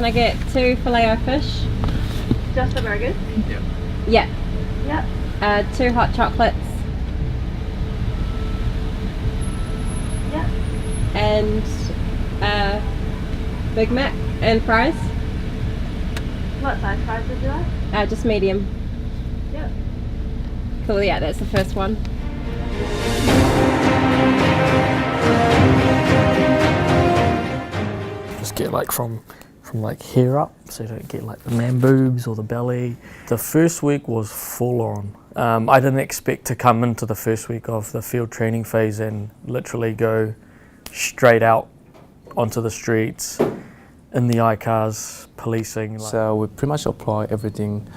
Can I get 2 filet-o-fish? Just the burgers? Yeah. Yep. 2 hot chocolates. Yep. And Big Mac and fries. What size fries would you like? Just medium. Yep. Cool, yeah, that's the first one. Just get like from like here up, so you don't get like the man boobs or the belly. The first week was full on. I didn't expect to come into the first week of the field training phase and literally go straight out onto the streets, in the I-cars, policing. So we pretty much apply everything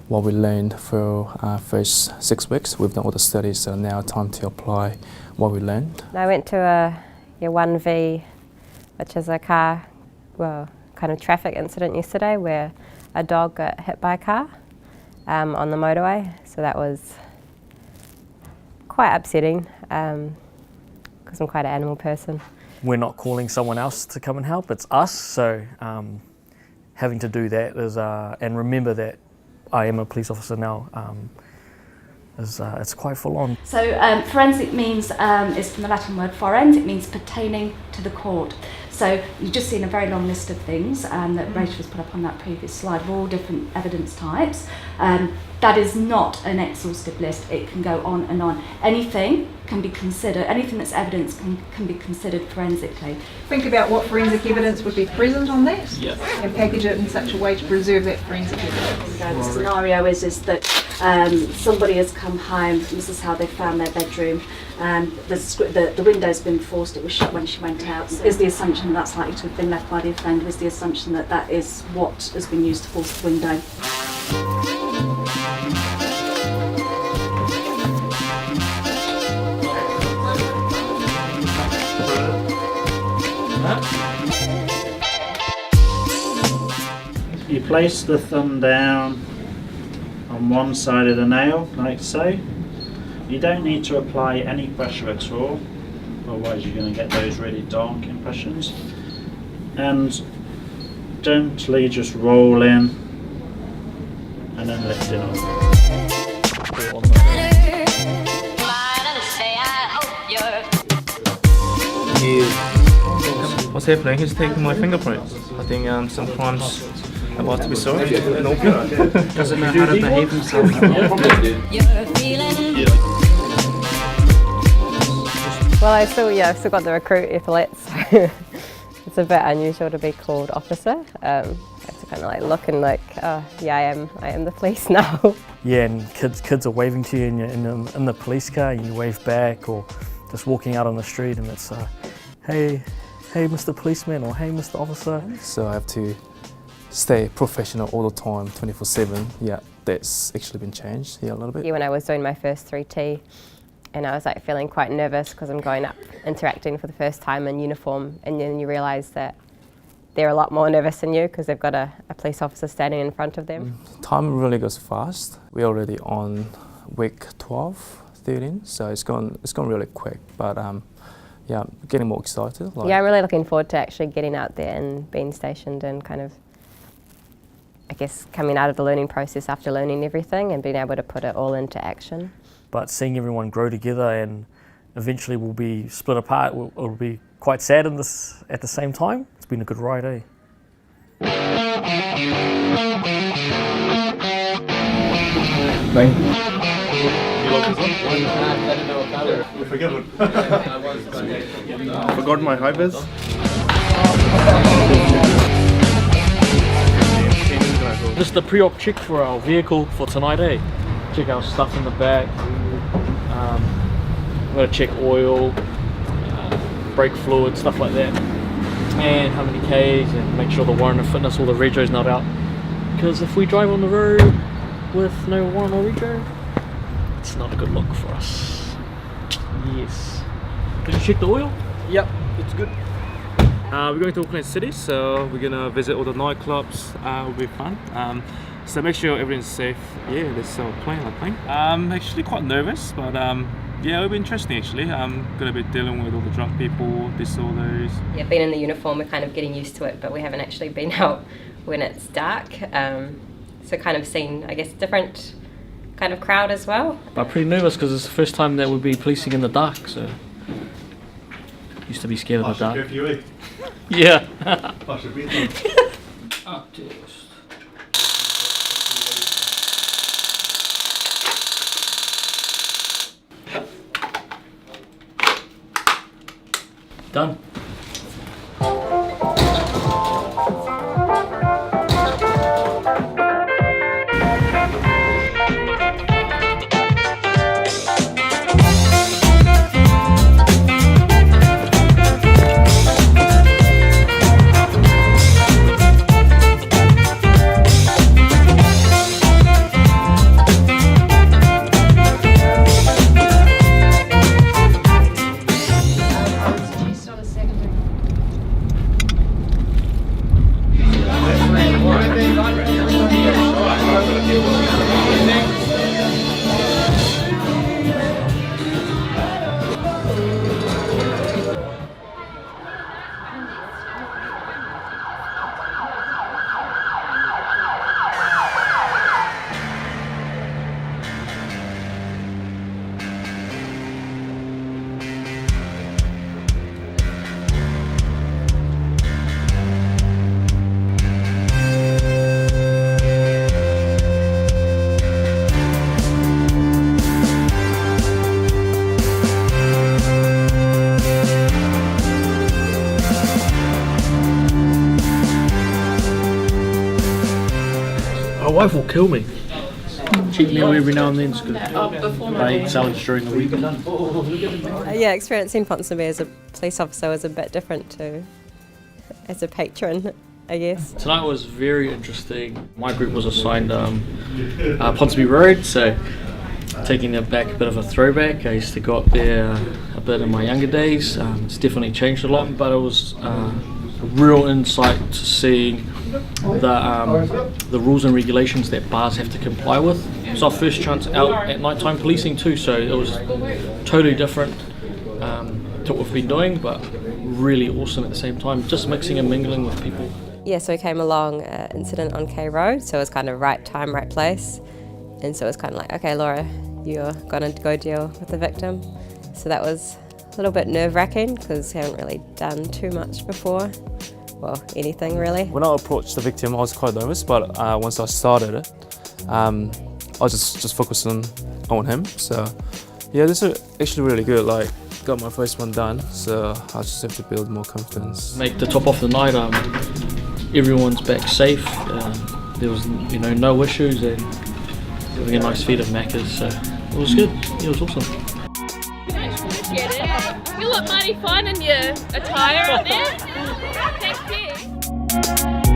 what we learned for first 6 weeks. We've done all the studies, so now time to apply what we learned. I went to a 1V, which is a car, kind of traffic incident yesterday where a dog got hit by a car on the motorway. So that was quite upsetting because I'm quite an animal person. We're not calling someone else to come and help, it's us. So having to do that is, and remember that I am a police officer now, it's quite full on. So forensic means, is from the Latin word forens, it means pertaining to the court. So you've just seen a very long list of things that Rachel has put up on that previous slide of all different evidence types. That is not an exhaustive list, it can go on and on. Anything can be considered, anything that's evidence can be considered forensically. Think about what forensic evidence would be present on that, and package it in such a way to preserve that forensic evidence. The scenario is that somebody has come home, this is how they found their bedroom, the window's been forced, it was shut when she went out. Is the assumption that's likely to have been left by the offender, is the assumption that that is what has been used to force the window. You place the thumb down on one side of the nail, like so. You don't need to apply any pressure at all, otherwise you're going to get those really dark impressions. And gently just roll in and then lift it up. What's happening? He's taking my fingerprints. I think some crimes about to be solved. Doesn't know how to behave himself. Well, I've still got the recruit epaulets, so it's a bit unusual to be called officer. I have to kind of like look and like, oh yeah, I am the police now. Yeah, and kids are waving to you in the police car, and you wave back, or just walking out on the street, and it's hey Mr. Policeman, or hey Mr. Officer. So I have to stay professional all the time, 24/7. Yeah, that's actually been changed, a little bit. Yeah, when I was doing my first 3T, and I was like feeling quite nervous because I'm going up interacting for the first time in uniform, and then you realise that they're a lot more nervous than you because they've got a police officer standing in front of them. Time really goes fast. We're already on week 12, 13, so it's gone really quick, but yeah, getting more excited. Yeah, I'm really looking forward to actually getting out there and being stationed and kind of, I guess, coming out of the learning process after learning everything and being able to put it all into action. But seeing everyone grow together and eventually we'll be split apart, it'll be quite sad at the same time. It's been a good ride, eh? Thank you. You're forgiven. Forgot my high vis. Just the pre-op check for our vehicle for tonight, eh? Check our stuff in the back. I'm gonna check oil, brake fluid, stuff like that, and how many Ks, and make sure the warrant of fitness, all the rego's not out. Because if we drive on the road with no warrant or rego, it's not a good look for us. Yes. Did you check the oil? Yep, it's good. We're going to Auckland City, so we're gonna visit all the nightclubs. It'll be fun. So make sure everything's safe. Yeah, that's our plan, I think. I'm actually quite nervous, but yeah, it'll be interesting actually. I'm gonna be dealing with all the drunk people, disorders. Yeah, being in the uniform, we're kind of getting used to it, but we haven't actually been out when it's dark. So kind of seen, I guess, different kind of crowd as well. I'm pretty nervous because it's the first time that we'll be policing in the dark, so used to be scared of the dark. If you eat. Yeah. I should be there. Done. My wife will kill me. Cheat meal every now and then is good. I eat salads during the week. Yeah, experiencing Ponsonby as a police officer was a bit different to as a patron, I guess. Tonight was very interesting. My group was assigned Ponsonby Road, so taking it back a bit of a throwback. I used to go up there a bit in my younger days. It's definitely changed a lot, but it was a real insight to seeing the rules and regulations that bars have to comply with. It's our first chance out at nighttime policing too, so it was totally different to what we've been doing, but really awesome at the same time, just mixing and mingling with people. Yeah, so we came along incident on K Road, so it was kind of right time, right place. And so it was kind of like, okay, Laura, you're going to go deal with the victim. So that was a little bit nerve-wracking because we haven't really done too much before. Well, anything really. When I approached the victim, I was quite nervous, but once I started it, I was just focusing on him. So yeah, this is actually really good. Like, got my first one done, so I just have to build more confidence. Make the top off the night. Everyone's back safe. There was no issues, and having a nice feed of Macca's, so it was good. It was awesome. Get it? You look mighty fun in your attire out there. Thank you.